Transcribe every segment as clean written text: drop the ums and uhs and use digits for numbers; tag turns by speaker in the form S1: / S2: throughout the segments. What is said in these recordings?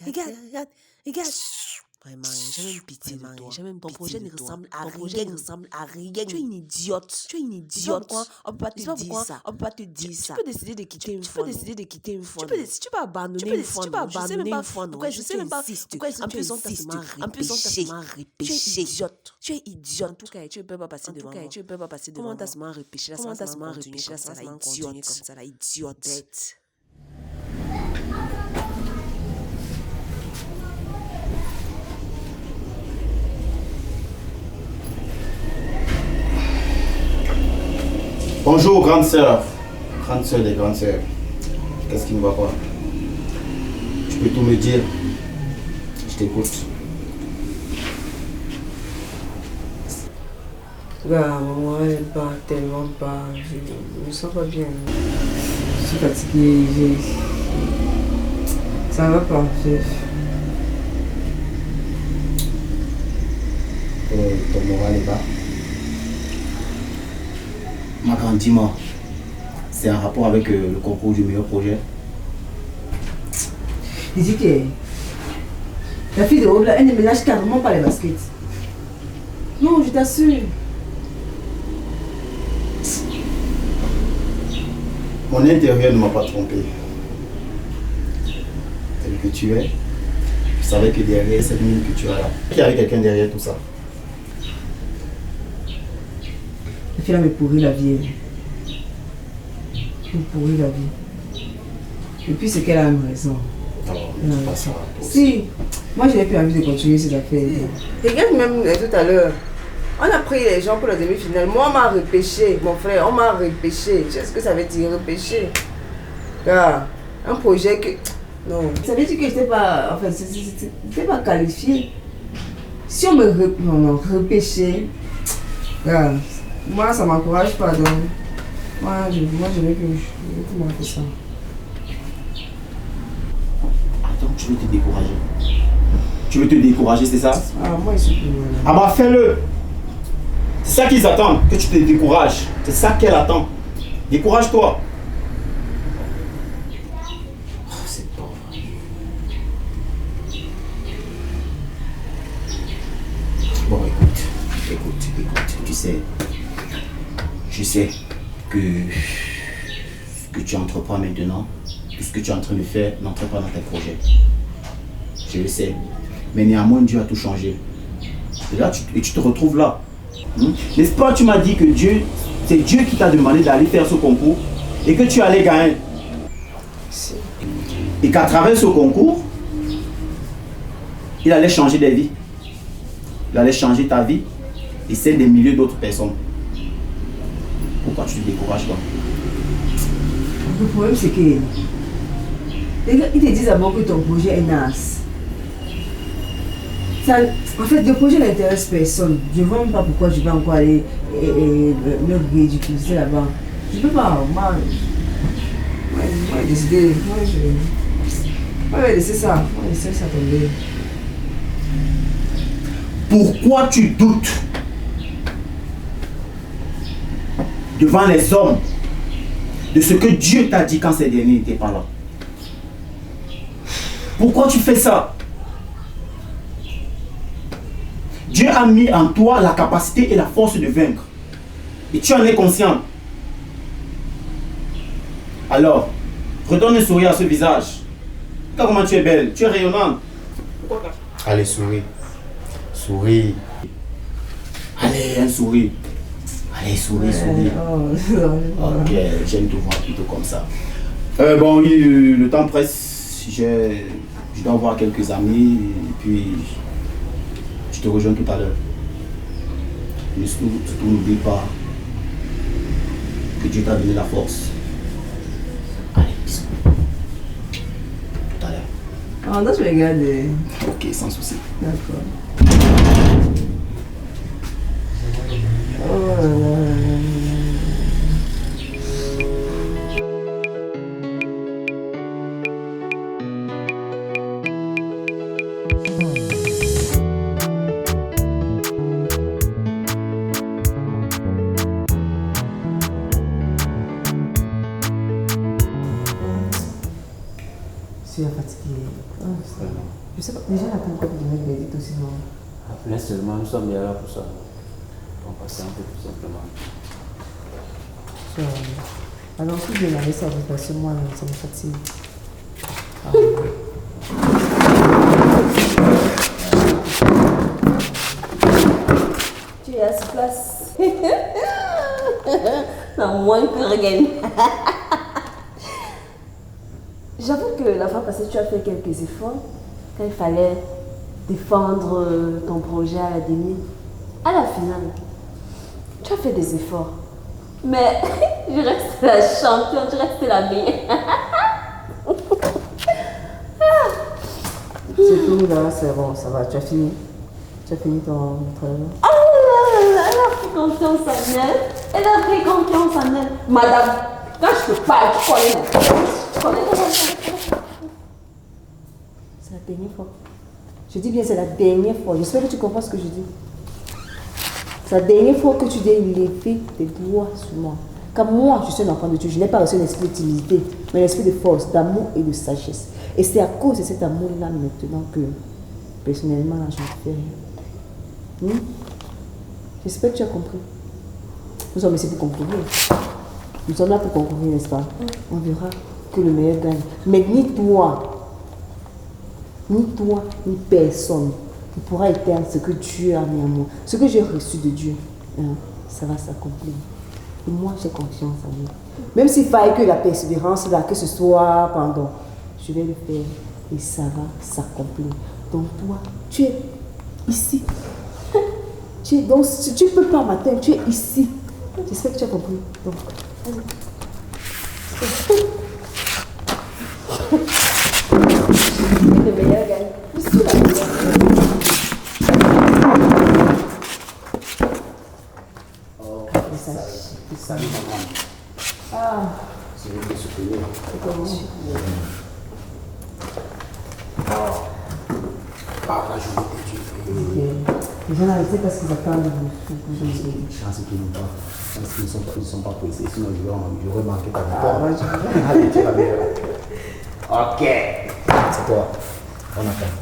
S1: Regarde. Vraiment, j'ai même pitié de toi. Ton projet ne ressemble à rien. Tu es une idiote. Pourquoi on peut pas te dire ça? Tu peux décider de quitter une fois. Tu peux abandonner une fois. Je sais même pas pourquoi je sais même pas pourquoi en plus on t'a seulement repêché. Tu es idiote. En tout cas, tu ne peux pas passer devant moi. Comment t'as seulement repêché là? Comment t'as seulement repêché là? Ça va idiote comme ça, la idiote. Bête.
S2: Bonjour, grande sœur des grandes sœurs. Qu'est-ce qui ne va pas? Tu peux tout me dire. Je t'écoute.
S3: Maman, elle bat tellement bas. Je me sens pas bien. Je suis fatiguée. Ça va pas.
S2: Ton moral est bas. Ma grande, dis-moi, c'est un rapport avec le concours du meilleur projet?
S3: Dis que la fille de Rob, elle ne ménage carrément pas les baskets. Non, je t'assure.
S2: Mon intérieur ne m'a pas trompé. Tel que tu es, je savais que derrière cette mine que tu as là, il y avait quelqu'un derrière tout ça.
S3: La fille là me pourrit la vie. Elle me pourrit la vie. Et puis c'est qu'elle a une raison.
S2: Non, pas ça.
S3: Si, moi je n'ai plus envie de continuer ces affaires. Regarde même tout à l'heure. On a pris les gens pour la demi-finale. Moi on m'a repêché, mon frère, on m'a repêché. Tu sais ce que ça veut dire, repêché? Là, un projet que... Non. Ça veut dire que je n'étais pas... Enfin, c'était pas qualifié. Si on me repêché, là, moi ça ne m'encourage pas donc. Moi je veux plus manquer ça.
S2: Attends, tu veux te décourager? Tu veux te décourager, c'est ça?
S3: Ah, moi je suis plus...
S2: Ah bah fais-le! C'est ça qu'ils attendent, que tu te décourages. C'est ça qu'elle attend. Décourage-toi. Oh, c'est pas vrai. Bon, écoute. Tu sais, je sais que ce que tu entreprends maintenant, tout ce que tu es en train de faire, n'entre pas dans tes projets. Je le sais. Mais néanmoins, Dieu a tout changé. Et là, tu te retrouves là. N'est-ce pas, tu m'as dit que c'est Dieu qui t'a demandé d'aller faire ce concours et que tu allais gagner. Et qu'à travers ce concours, il allait changer des vies. Il allait changer ta vie et celle des milliers d'autres personnes. Pourquoi tu te décourages pas?
S3: Le problème c'est que ils te disent d'abord que ton projet est naze. En fait, le projet n'intéresse personne. Je ne vois même pas pourquoi je vais encore aller me ridiculiser là-bas. Je ne peux pas. Moi, j'ai décidé. Moi, je vais laisser ça. Moi, je vais laisser ça tomber.
S2: Pourquoi tu doutes devant les hommes de ce que Dieu t'a dit quand ces derniers n'étaient pas là? Pourquoi tu fais ça? Dieu a mis en toi la capacité et la force de vaincre. Et tu en es conscient. Alors, redonne un sourire à ce visage. Regarde comment tu es belle, tu es rayonnante. Allez, souris. Souris. Allez, un sourire. Allez, souris. Ok, j'aime te voir plutôt comme ça. Bon, le temps presse. Je dois voir quelques amis. Et puis... je te rejoins tout à l'heure. Mais surtout, n'oublie pas que Dieu t'a donné la force. Allez, bisous. Tout à l'heure.
S3: Ah, non, je regarde.
S2: Ok, sans souci.
S3: D'accord. Oh là là. Je suis fatiguée. Les gens n'attendent pas de donner le verdict aussi, non?
S2: Appelez seulement, nous sommes là pour ça. On passe un peu tout simplement.
S3: Alors, si je l'avais ça, parce que moi, ça me fatigue. Tu es à cette place. Non, moins que rien. J'avoue que la fois passée, tu as fait quelques efforts quand il fallait défendre ton projet à la demi. À la finale, tu as fait des efforts. Mais je reste la championne, je reste la meilleure. C'est tout là, c'est bon, ça va, tu as fini. Tu as fini ton travail. Oh là là, elle a pris confiance en elle. Elle a pris confiance en elle. Madame, quand je te parle, tu connais. C'est la dernière fois. Je dis bien, c'est la dernière fois. J'espère que tu comprends ce que je dis. C'est la dernière fois que tu dois lever tes doigts sur moi. Car moi, je suis un enfant de Dieu. Je n'ai pas reçu l'esprit d'utilité, mais l'esprit de force, d'amour et de sagesse. Et c'est à cause de cet amour-là maintenant que, personnellement, là, je ne fais rien. J'espère que tu as compris. Nous sommes ici pour concourir. Nous sommes là pour concourir, n'est-ce pas? On verra que le meilleur gagne. Mais ni toi, ni personne ne pourra éteindre ce que Dieu a mis en moi. Ce que j'ai reçu de Dieu, ça va s'accomplir. Et moi, j'ai confiance en lui. Même s'il faille que la persévérance, là, que ce soit pendant, je vais le faire et ça va s'accomplir. Donc toi, tu es ici. Donc si tu ne peux pas matin, tu es ici. J'espère que tu as compris. Donc, vas-y. Le meilleur gagne. Ici, la meilleure.
S2: Salut maman.
S3: Ah.
S2: Je vais te soutenir.
S3: C'est comment?
S2: La journée que tu fais.
S3: Les gens arrêtent parce qu'ils attendent de vous.
S2: Chance qu'ils n'ont pas. Parce qu'ils ne sont pas pressés. Sinon, j'aurais manqué ta réponse. Allez, tu vas bien. Ok. C'est toi. On attend.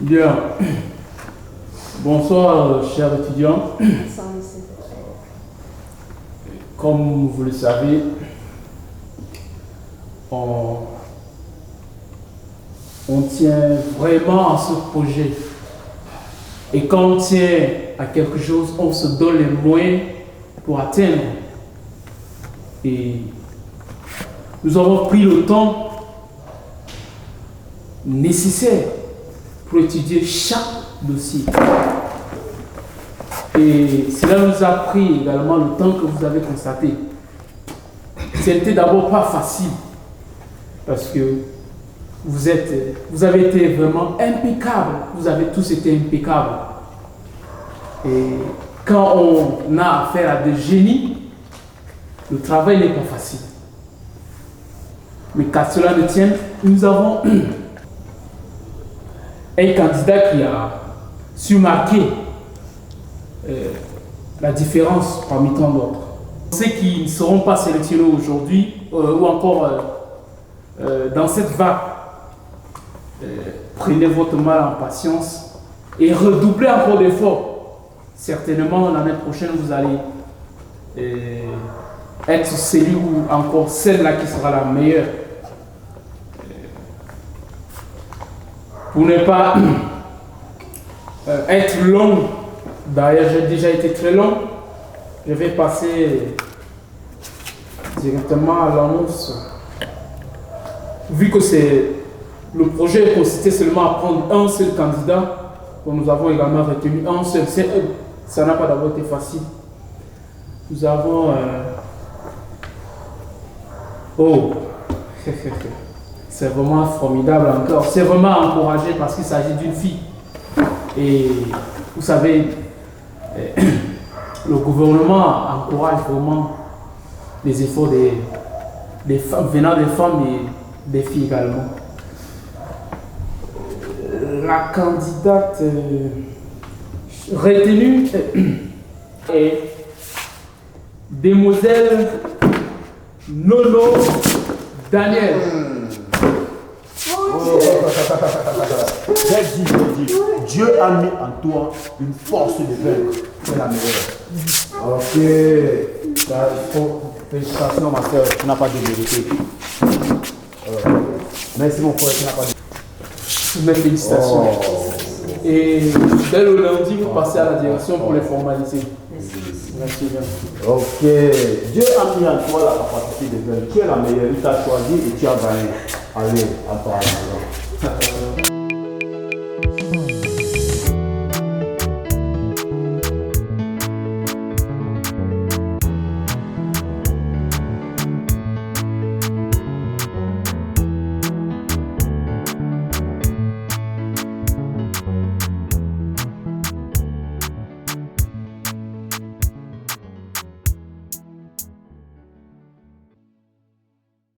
S4: Bien. Bonsoir, chers étudiants. Comme vous le savez, on tient vraiment à ce projet. Et quand on tient à quelque chose, on se donne les moyens pour atteindre. Et nous avons pris le temps nécessaire pour étudier chaque dossier. Et cela nous a pris également le temps que vous avez constaté. C'était d'abord pas facile parce que vous avez été vraiment impeccable. Vous avez tous été impeccables. Et quand on a affaire à des génies, le travail n'est pas facile. Mais qu'à cela ne tienne, nous avons un candidat qui a su marquer la différence parmi tant d'autres. Ceux qui ne seront pas sélectionnés aujourd'hui ou encore dans cette vague, prenez votre mal en patience et redoublez encore d'efforts. Certainement l'année prochaine vous allez être celui ou encore celle-là qui sera la meilleure. Pour ne pas être long, d'ailleurs j'ai déjà été très long, je vais passer directement à l'annonce vu que le projet consistait seulement à prendre un seul candidat, donc nous avons également retenu un seul. Ça n'a pas d'abord été facile. Nous avons... Oh, c'est vraiment formidable encore. C'est vraiment encouragé parce qu'il s'agit d'une fille. Et vous savez, le gouvernement encourage vraiment les efforts des femmes, venant des femmes et des filles également. La candidate retenue est Demoiselle Nono Daniel.
S2: J'ai dit, Dieu a mis en toi une force de vaincre. C'est la meilleure. Ok. Félicitations, ma soeur. Tu n'as pas de vérité. Merci, mon frère. Tu n'as pas de...
S4: Mes félicitations. Et dès le lundi, vous passez à la direction pour les formaliser. Merci bien.
S2: Ok. Dieu a mis en toi la capacité de vaincre. Tu es la meilleure. Il t'a choisi et tu as gagné. Allez, à toi.